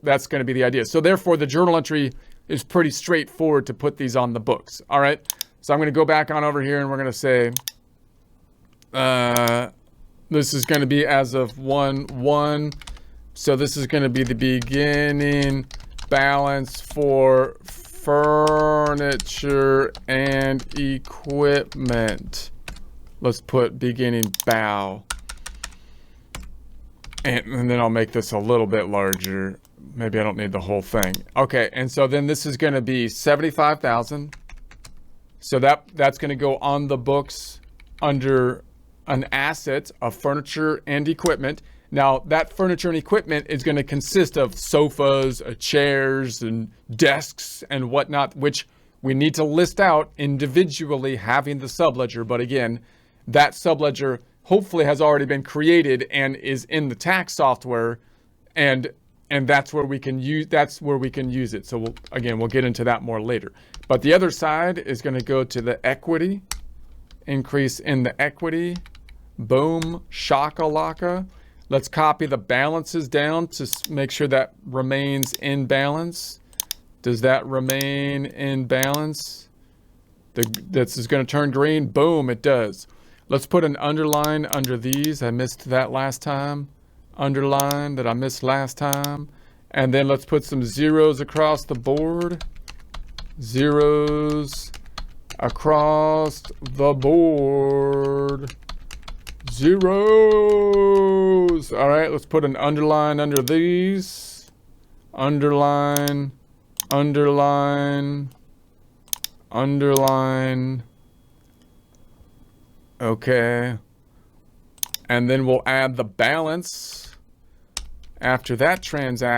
That's going to be the idea. So therefore, the journal entry is pretty straightforward to put these on the books. All right. So I'm going to go back on over here and we're going to say, this is going to be as of 1/1. So this is going to be the beginning balance for furniture and equipment. Let's put beginning bow. And then I'll make this a little bit larger. Maybe I don't need the whole thing. Okay, and so then this is going to be 75,000. So that's going to go on the books under an asset of furniture and equipment. Now, that furniture and equipment is going to consist of sofas, chairs, and desks and whatnot, which we need to list out individually having the subledger. But again, that subledger hopefully has already been created and is in the tax software, and that's where we can use it. So we'll get into that more later. But the other side is going to go to the equity, increase in the equity. Boom, shakalaka. Let's copy the balances down to make sure that remains in balance. Does that remain in balance? This is going to turn green. Boom, it does. Let's put an underline under these. I missed that last time. Underline that I missed last time. And then let's put some zeros across the board. Zeros across the board. Zeros. All right, let's put an underline under these. Underline, underline, underline. Okay. And then we'll add the balance after that transaction.